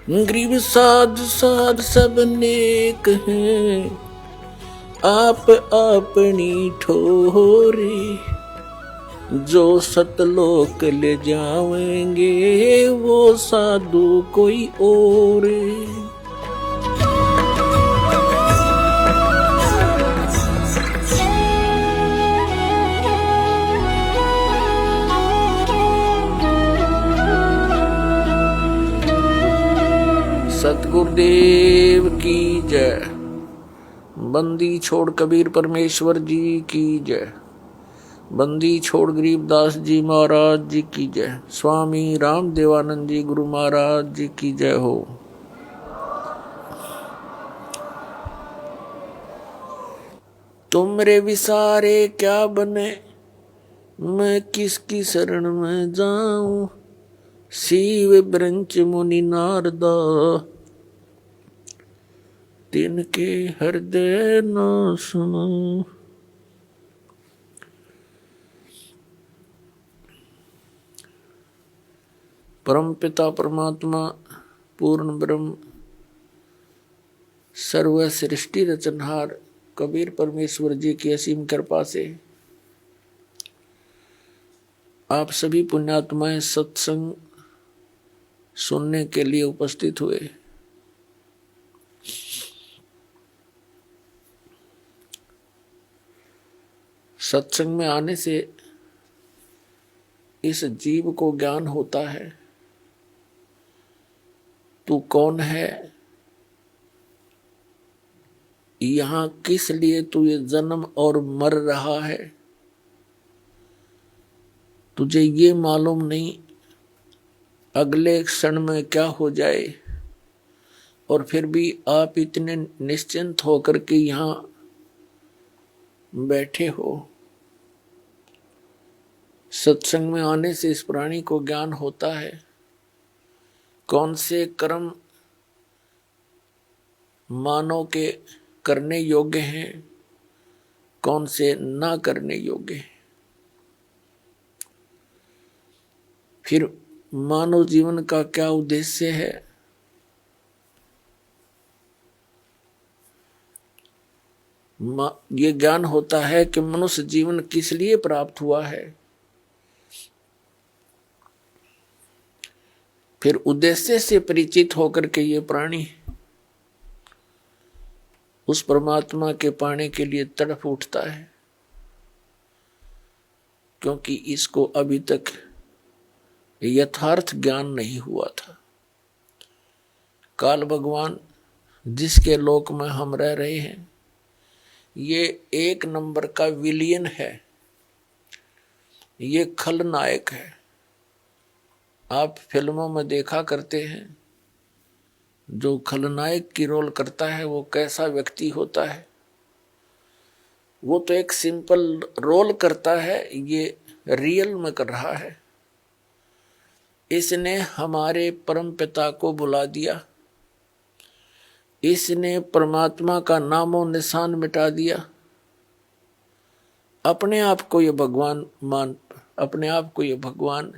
गरीब साध साध सब नेक हैं, आप अपनी ठोरी। जो सतलोक ले जावेंगे वो साधु कोई और। सतगुरुदेव की जय। बंदी छोड़ कबीर परमेश्वर जी की जय। बंदी छोड़ गरीबदास जी महाराज जी की जय। स्वामी राम देवानंद जी गुरु महाराज जी की जय हो। तुमरे विसारे क्या बने, मैं किसकी शरण में जाऊं। शिव ब्रंच मुनि नारदा, तिनके हृदय न सुनो। परम पिता परमात्मा पूर्ण ब्रह्म सर्व सृष्टि रचनहार कबीर परमेश्वर जी की असीम कृपा से आप सभी पुण्यात्माएं सत्संग सुनने के लिए उपस्थित हुए। सत्संग में आने से इस जीव को ज्ञान होता है, तू कौन है, यहां किस लिए तू ये जन्म और मर रहा है, तुझे ये मालूम नहीं अगले क्षण में क्या हो जाए। और फिर भी आप इतने निश्चिंत होकर के यहां बैठे हो। सत्संग में आने से इस प्राणी को ज्ञान होता है कौन से कर्म मानव के करने योग्य हैं, कौन से ना करने योग्य हैं। फिर मानव जीवन का क्या उद्देश्य है, ये ज्ञान होता है कि मनुष्य जीवन किस लिए प्राप्त हुआ है। फिर उद्देश्य से परिचित होकर के ये प्राणी उस परमात्मा के पाने के लिए तड़प उठता है, क्योंकि इसको अभी तक यथार्थ ज्ञान नहीं हुआ था। काल भगवान जिसके लोक में हम रह रहे हैं, ये एक नंबर का विलियन है, ये खलनायक है। आप फिल्मों में देखा करते हैं जो खलनायक की रोल करता है वो कैसा व्यक्ति होता है। वो तो एक सिंपल रोल करता है, ये रियल में कर रहा है। इसने हमारे परम पिता को बुला दिया, इसने परमात्मा का नामो निशान मिटा दिया। अपने आप को ये अपने आप को ये भगवान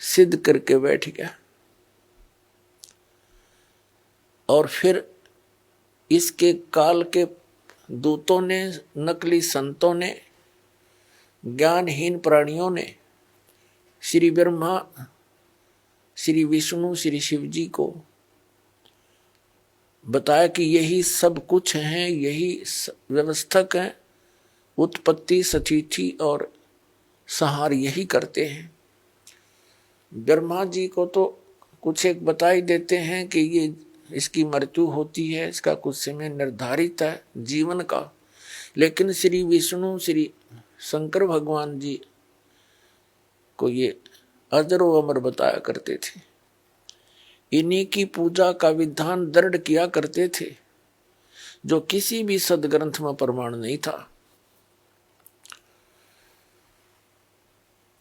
सिद्ध करके बैठ गया। और फिर इसके काल के दूतों ने, नकली संतों ने, ज्ञानहीन प्राणियों ने श्री ब्रह्मा, श्री विष्णु, श्री शिव जी को बताया कि यही सब कुछ हैं, यही व्यवस्थक हैं, उत्पत्ति, स्थिति और संहार यही करते हैं। ब्रह्मा जी को तो कुछ एक बता ही देते हैं कि ये इसकी मृत्यु होती है, इसका कुछ समय निर्धारित है जीवन का। लेकिन श्री विष्णु, श्री शंकर भगवान जी को ये अजरो अमर बताया करते थे। इन्हीं की पूजा का विधान दृढ़ किया करते थे, जो किसी भी सदग्रंथ में प्रमाण नहीं था।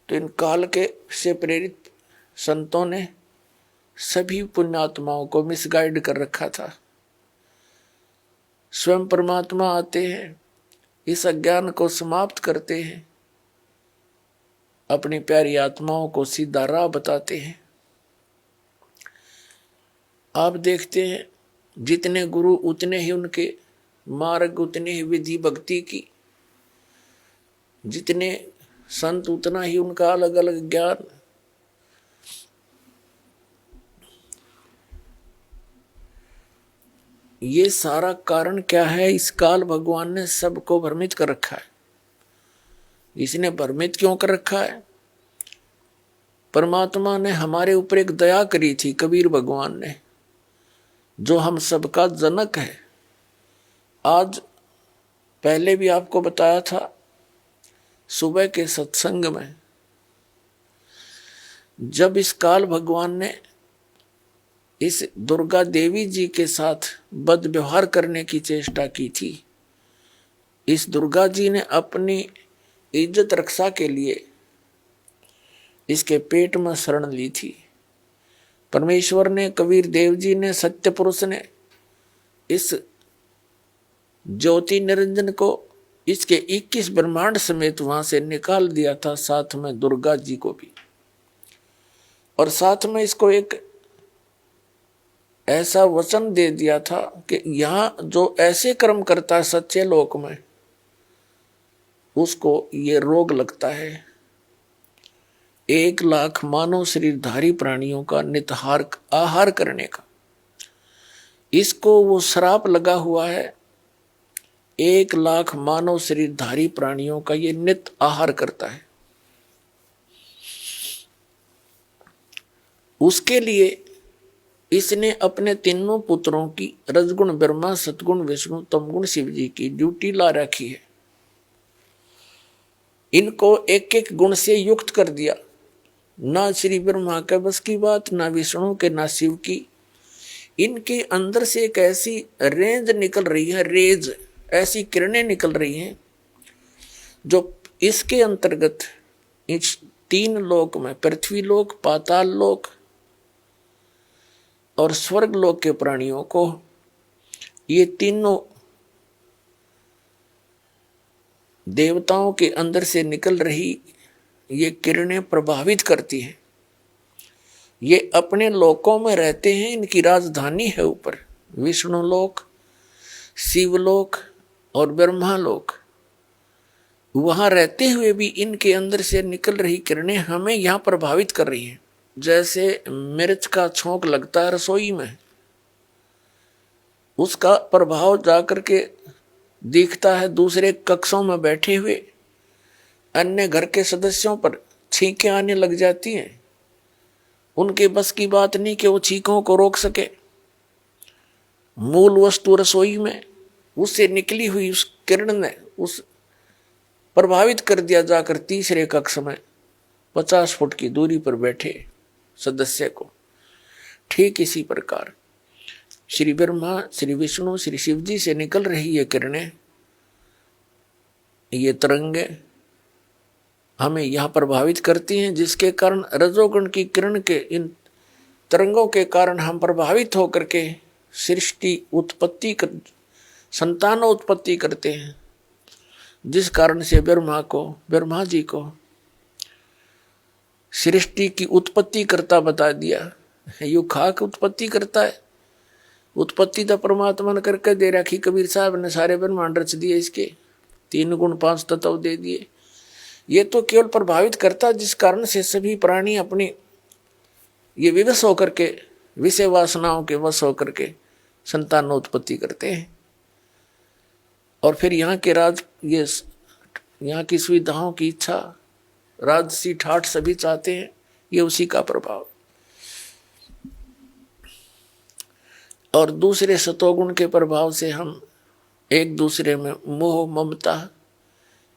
तो इन काल के से प्रेरित संतों ने सभी पुण्यात्माओं को मिसगाइड कर रखा था। स्वयं परमात्मा आते हैं, इस अज्ञान को समाप्त करते हैं, अपनी प्यारी आत्माओं को सीधा राह बताते हैं। आप देखते हैं जितने गुरु उतने ही उनके मार्ग, उतने ही विधि भक्ति की, जितने संत उतना ही उनका अलग अलग ज्ञान। ये सारा कारण क्या है? इस काल भगवान ने सबको भ्रमित कर रखा है। इसने भ्रमित क्यों कर रखा है? परमात्मा ने हमारे ऊपर एक दया करी थी, कबीर भगवान ने, जो हम सबका जनक है। आज पहले भी आपको बताया था सुबह के सत्संग में, जब इस काल भगवान ने इस दुर्गा देवी जी के साथ बद व्यवहार करने की चेष्टा की थी, इस दुर्गा जी ने अपनी इज्जत रक्षा के लिए इसके पेट में शरण ली थी। परमेश्वर ने, कबीर देव जी ने, सत्य पुरुष ने इस ज्योति निरंजन को इसके 21 ब्रह्मांड समेत वहां से निकाल दिया था, साथ में दुर्गा जी को भी। और साथ में इसको एक ऐसा वचन दे दिया था कि यहां जो ऐसे कर्म करता है सच्चे लोक में, उसको ये रोग लगता है 1 लाख मानव शरीरधारी प्राणियों का नितहार आहार करने का। इसको वो श्राप लगा हुआ है, 1 लाख मानव शरीरधारी प्राणियों का ये नित आहार करता है। उसके लिए इसने अपने तीनों पुत्रों की, रजगुण ब्रह्मा, सतगुण विष्णु, तमगुण शिव जी की ड्यूटी ला रखी है। इनको एक एक गुण से युक्त कर दिया। ना श्री ब्रह्मा के बस की बात, ना विष्णु के, ना शिव की। इनके अंदर से एक ऐसी रेंज निकल रही है, रेज, ऐसी किरणें निकल रही हैं जो इसके अंतर्गत इस 3 लोक में, पृथ्वी लोक, पाताल लोक और स्वर्ग लोक के प्राणियों को, ये तीनों देवताओं के अंदर से निकल रही ये किरणें प्रभावित करती हैं। ये अपने लोकों में रहते हैं, इनकी राजधानी है ऊपर विष्णु लोक, शिवलोक और ब्रह्मा लोक। वहां रहते हुए भी इनके अंदर से निकल रही किरणें हमें यहां प्रभावित कर रही हैं। जैसे मिर्च का छोंक लगता है रसोई में, उसका प्रभाव जाकर के दिखता है दूसरे कक्षों में बैठे हुए अन्य घर के सदस्यों पर। छींकें आने लग जाती हैं, उनके बस की बात नहीं कि वो छींकों को रोक सके। मूल वस्तु रसोई में, उससे निकली हुई उस किरण ने उस प्रभावित कर दिया जाकर तीसरे कक्ष में 50 फुट की दूरी पर बैठे सदस्य को। ठीक इसी प्रकार श्री ब्रह्मा, श्री विष्णु, श्री शिव जी से निकल रही ये किरणें, ये तरंगे हमें यहां प्रभावित करती हैं, जिसके कारण रजोगुण की किरण के इन तरंगों के कारण हम प्रभावित होकर के सृष्टि उत्पत्ति कर, संतानों उत्पत्ति करते हैं। जिस कारण से ब्रह्मा जी को सृष्टि की उत्पत्ति करता बता दिया। यू खाक उत्पत्ति करता है, उत्पत्ति तो परमात्मा ने करके दे रखी। कबीर साहब ने सारे ब्रह्मांड रच दिए, इसके 3 गुण 5 तत्व दे दिए। ये तो केवल प्रभावित करता, जिस कारण से सभी प्राणी अपनी ये विवश होकर के, विषय वासनाओं के वश होकर के संतानों उत्पत्ति करते हैं। और फिर यहाँ के यहाँ की सुविधाओं की इच्छा, राजसी ठाठ सभी चाहते हैं, ये उसी का प्रभाव। और दूसरे सतोगुण के प्रभाव से हम एक दूसरे में मोह ममता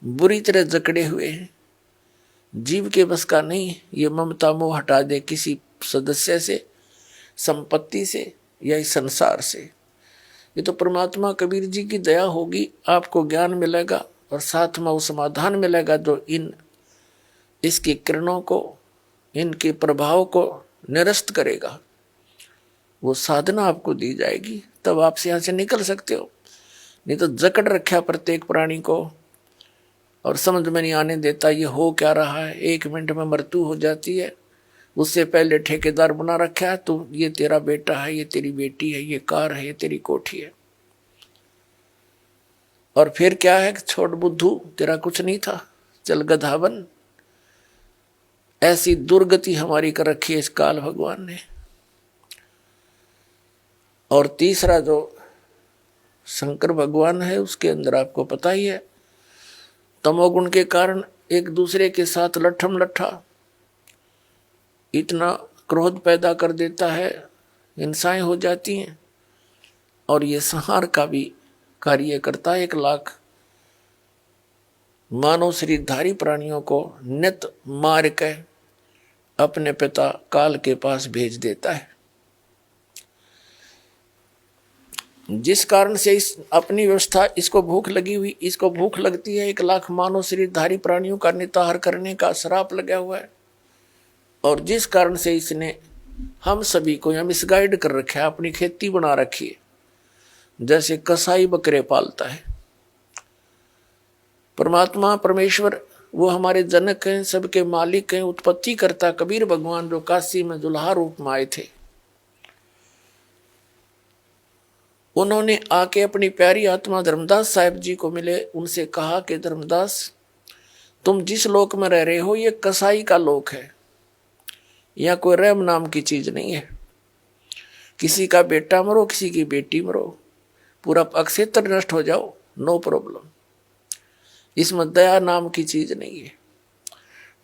बुरी तरह जकड़े हुए हैं। जीव के बस का नहीं ये ममता मोह हटा दे किसी सदस्य से, संपत्ति से या इस संसार से। ये तो परमात्मा कबीर जी की दया होगी, आपको ज्ञान मिलेगा और साथ में वो समाधान मिलेगा जो इसकी किरणों को, इनके प्रभाव को निरस्त करेगा। वो साधना आपको दी जाएगी, तब आप यहाँ से निकल सकते हो। नहीं तो जकड़ रखा प्रत्येक प्राणी को और समझ में नहीं आने देता ये हो क्या रहा है। 1 मिनट में मृत्यु हो जाती है, उससे पहले ठेकेदार बना रखा है, तो ये तेरा बेटा है, ये तेरी बेटी है, ये कार है, ये तेरी कोठी है। और फिर क्या है, छोड़ बुद्धू, तेरा कुछ नहीं था, चल गधा बन। ऐसी दुर्गति हमारी कर रखी है इस काल भगवान ने। और तीसरा जो शंकर भगवान है, उसके अंदर आपको पता ही है, तमोगुण के कारण एक दूसरे के साथ लट्ठम लट्ठा इतना क्रोध पैदा कर देता है, हिंसाएं हो जाती हैं। और ये संहार का भी कार्य करता है। 1 लाख मानव शरीरधारी प्राणियों को नित मार के अपने पिता काल के पास भेज देता है। जिस कारण से इस अपनी व्यवस्था, इसको भूख लगी हुई, इसको भूख लगती है, 1 लाख मानव शरीरधारी प्राणियों का निताहार करने का श्राप लगा हुआ है। और जिस कारण से इसने हम सभी को यहाँ मिसगाइड कर रखा है, अपनी खेती बना रखी है, जैसे कसाई बकरे पालता है। परमात्मा परमेश्वर वो हमारे जनक हैं, सबके मालिक हैं, उत्पत्ति करता कबीर भगवान जो काशी में दुल्हा रूप में आए थे, उन्होंने आके अपनी प्यारी आत्मा धर्मदास साहिब जी को मिले। उनसे कहा कि धर्मदास, तुम जिस लोक में रह रहे हो ये कसाई का लोक है, यहाँ कोई रहम नाम की चीज नहीं है। किसी का बेटा मरो, किसी की बेटी मरो, पूरा अक्षेत्र नष्ट हो जाओ, नो प्रॉब्लम। इसमें दया नाम की चीज नहीं है।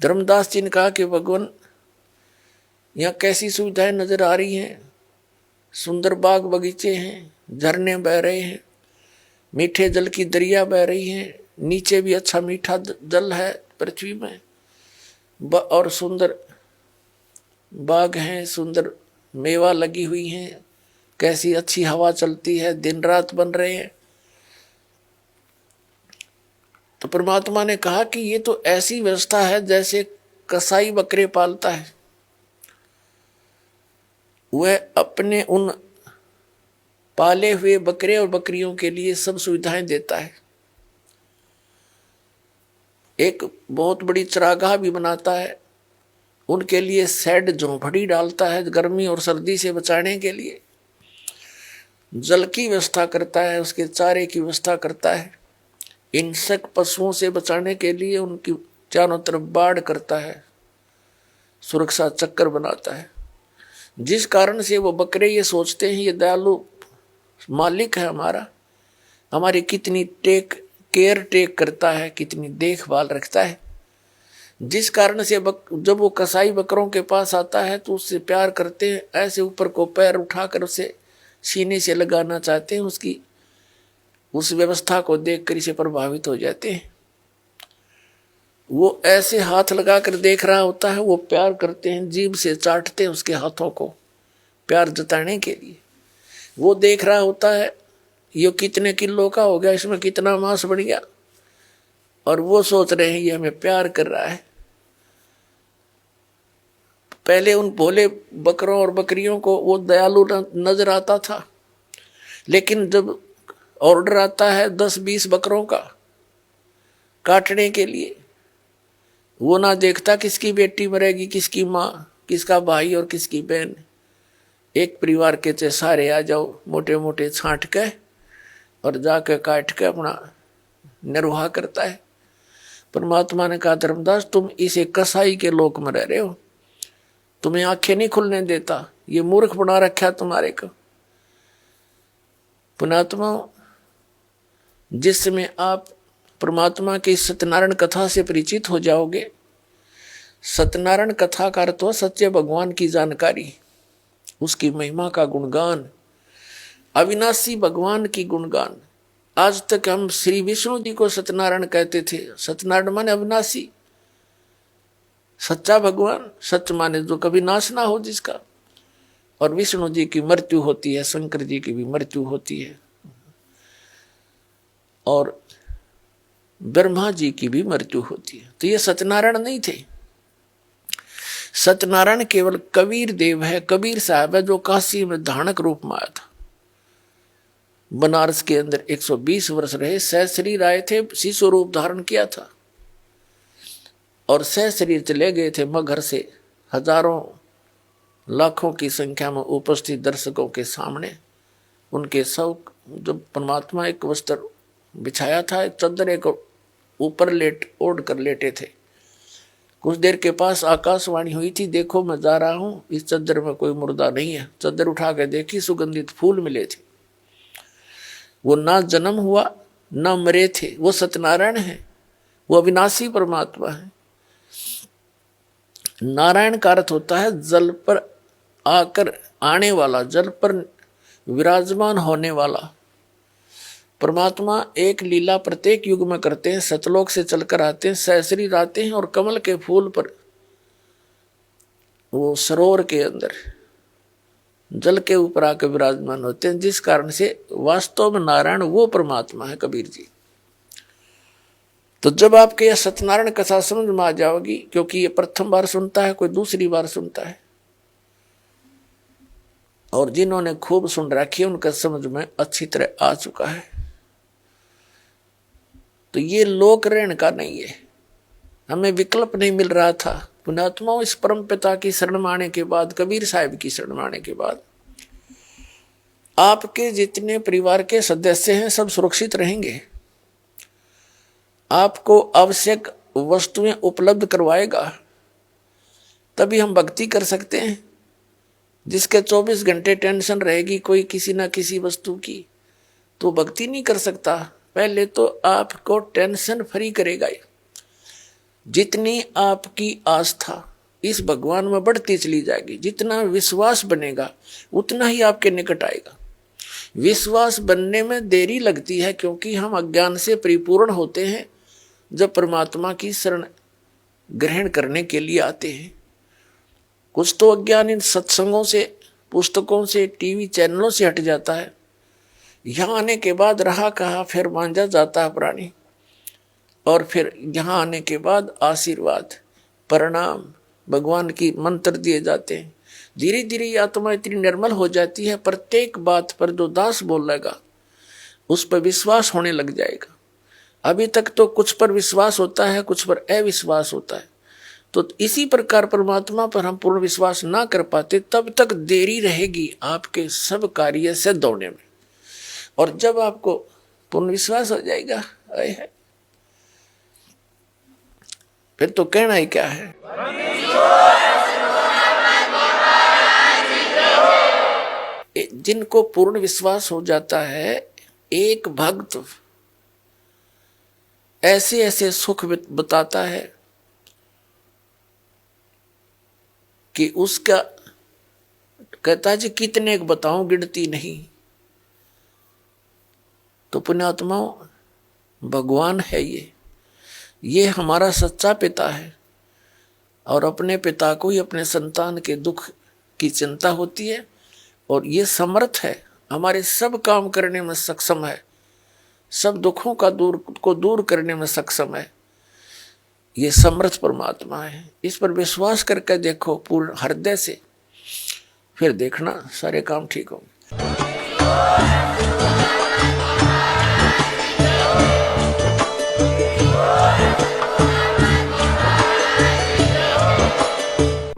धर्मदास जी ने कहा कि भगवान, यहाँ कैसी सुविधाएं नजर आ रही हैं, सुंदर बाग बगीचे हैं, झरने बह रहे हैं, मीठे जल की दरिया बह रही हैं, नीचे भी अच्छा मीठा जल है पृथ्वी में, और सुंदर बाग हैं, सुंदर मेवा लगी हुई हैं, कैसी अच्छी हवा चलती है, दिन रात बन रहे हैं। तो परमात्मा ने कहा कि ये तो ऐसी व्यवस्था है जैसे कसाई बकरे पालता है, वह अपने उन पाले हुए बकरे और बकरियों के लिए सब सुविधाएं देता है। एक बहुत बड़ी चरागाह भी बनाता है, उनके लिए शेड झोंपड़ी डालता है गर्मी और सर्दी से बचाने के लिए, जल की व्यवस्था करता है, उसके चारे की व्यवस्था करता है, हिंसक पशुओं से बचाने के लिए उनकी चारों तरफ बाड़ करता है, सुरक्षा चक्कर बनाता है। जिस कारण से वो बकरे ये सोचते हैं ये दयालु मालिक है हमारा, हमारी कितनी केयर टेक करता है, कितनी देखभाल रखता है। जिस कारण से जब वो कसाई बकरों के पास आता है तो उससे प्यार करते हैं, ऐसे ऊपर को पैर उठाकर उसे सीने से लगाना चाहते हैं, उसकी उस व्यवस्था को देखकर इसे प्रभावित हो जाते हैं। वो ऐसे हाथ लगाकर देख रहा होता है, वो प्यार करते हैं, जीभ से चाटते हैं उसके हाथों को प्यार जताने के लिए। वो देख रहा होता है ये कितने किलो का हो गया, इसमें कितना मांस बढ़ गया, और वो सोच रहे हैं ये हमें प्यार कर रहा है। पहले उन भोले बकरों और बकरियों को वो दयालु नजर आता था, लेकिन जब ऑर्डर आता है 10-20 बकरों का काटने के लिए, वो ना देखता किसकी बेटी मरेगी, किसकी माँ, किसका भाई और किसकी बहन। एक परिवार के चे सारे आ जाओ, मोटे मोटे छांट के और जाके काट के अपना निर्वाह करता है। परमात्मा ने कहा धर्मदास, तुम इसे कसाई के लोक में रह रहे हो, तुम्हें आंखें नहीं खुलने देता, ये मूर्ख बना रखा तुम्हारे को। पुणात्मा, जिस समय आप परमात्मा की सत्यनारायण कथा से परिचित हो जाओगे, सत्यनारायण कथा का अर्थ हो सच्चे भगवान की जानकारी, उसकी महिमा का गुणगान, अविनाशी भगवान की गुणगान। आज तक हम श्री विष्णु जी को सत्यनारायण कहते थे। सत्यनारायण माने अविनाशी, सच्चा भगवान, सत्य माने जो कभी नाश ना हो जिसका। और विष्णु जी की मृत्यु होती है, शंकर जी की भी मृत्यु होती है, और ब्रह्मा जी की भी मृत्यु होती है। तो ये सत्यनारायण नहीं थे। सत्यनारायण केवल कबीर देव है, कबीर साहब है, जो काशी में धानक रूप में आया था। बनारस के अंदर 120 वर्ष रहे, सह शरीर आए थे, शिशु रूप धारण किया था, और सह शरीर चले गए थे मगहर से हजारों लाखों की संख्या में उपस्थित दर्शकों के सामने उनके सब, जब परमात्मा एक वस्त्र बिछाया था, एक चादर एक ऊपर ओढ़ कर लेटे थे। कुछ देर के पास आकाशवाणी हुई थी, देखो मैं जा रहा हूं, इस चादर में कोई मुर्दा नहीं है। चादर उठा के देखी, सुगंधित फूल मिले थे। वो ना जन्म हुआ ना मरे थे, वो सत्यनारायण है, वो अविनाशी परमात्मा है। नारायण का अर्थ होता है जल पर आकर आने वाला, जल पर विराजमान होने वाला। परमात्मा एक लीला प्रत्येक युग में करते हैं। सतलोक से चलकर आते हैं, सहस्री आते हैं और कमल के फूल पर, वो सरोवर के अंदर जल के ऊपर आकर विराजमान होते हैं, जिस कारण से वास्तव में नारायण वो परमात्मा है। कबीर जी, तो जब आपके यह सत्यनारायण कथा समझ में आ जाओगी, क्योंकि ये प्रथम बार सुनता है, कोई दूसरी बार सुनता है, और जिन्होंने खूब सुन रखी है उनका समझ में अच्छी तरह आ चुका है। तो ये लोक ऋण का नहीं है, हमें विकल्प नहीं मिल रहा था। पुण्यात्माओं, इस परम पिता की शरण में आने के बाद, कबीर साहिब की शरण में आने के बाद, आपके जितने परिवार के सदस्य हैं सब सुरक्षित रहेंगे। आपको आवश्यक वस्तुएं उपलब्ध करवाएगा, तभी हम भक्ति कर सकते हैं। जिसके 24 घंटे टेंशन रहेगी कोई किसी ना किसी वस्तु की, तो भक्ति नहीं कर सकता। पहले तो आपको टेंशन फ्री करेगा। जितनी आपकी आस्था इस भगवान में बढ़ती चली जाएगी, जितना विश्वास बनेगा उतना ही आपके निकट आएगा। विश्वास बनने में देरी लगती है, क्योंकि हम अज्ञान से परिपूर्ण होते हैं जब परमात्मा की शरण ग्रहण करने के लिए आते हैं। कुछ तो अज्ञान इन सत्संगों से, पुस्तकों से, टीवी चैनलों से हट जाता है। यहाँ आने के बाद रहा कहा फिर मांझा जाता है प्राणी, और फिर यहाँ आने के बाद आशीर्वाद, प्रणाम, भगवान की मंत्र दिए जाते हैं। धीरे धीरे ये आत्मा इतनी निर्मल हो जाती है, प्रत्येक बात पर जो दास बोलेगा उस पर विश्वास होने लग जाएगा। अभी तक तो कुछ पर विश्वास होता है, कुछ पर अविश्वास होता है। तो इसी प्रकार परमात्मा पर हम पूर्ण विश्वास ना कर पाते, तब तक देरी रहेगी आपके सब कार्य सिद्ध होने में। और जब आपको पूर्ण विश्वास हो जाएगा, फिर तो कहना ही क्या है। जिनको पूर्ण विश्वास हो जाता है, एक भक्त ऐसे ऐसे सुख बताता है कि उसका कहता है जी कितने बताऊं, गिनती नहीं। तो पुण्यात्माओं, भगवान है ये हमारा सच्चा पिता है, और अपने पिता को ही अपने संतान के दुख की चिंता होती है, और ये समर्थ है, हमारे सब काम करने में सक्षम है, सब दुखों को दूर करने में सक्षम है। ये समर्थ परमात्मा है। इस पर विश्वास करके देखो पूर्ण हृदय से, फिर देखना सारे काम ठीक होंगे।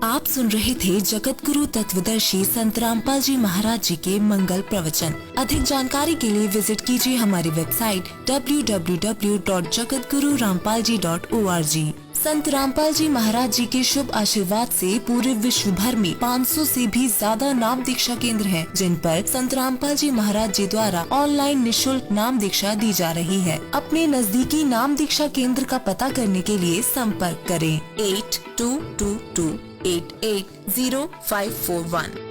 आप सुन रहे थे जगत गुरु तत्वदर्शी संत रामपाल जी महाराज जी के मंगल प्रवचन। अधिक जानकारी के लिए विजिट कीजिए हमारी वेबसाइट www.jagatgururampalji.org। संत रामपाल जी महाराज जी के शुभ आशीर्वाद से पूरे विश्व भर में 500 से भी ज्यादा नाम दीक्षा केंद्र हैं, जिन पर संत रामपाल जी महाराज जी द्वारा ऑनलाइन निःशुल्क नाम दीक्षा दी जा रही है। अपने नजदीकी नाम दीक्षा केंद्र का पता करने के लिए संपर्क करें 8222880541।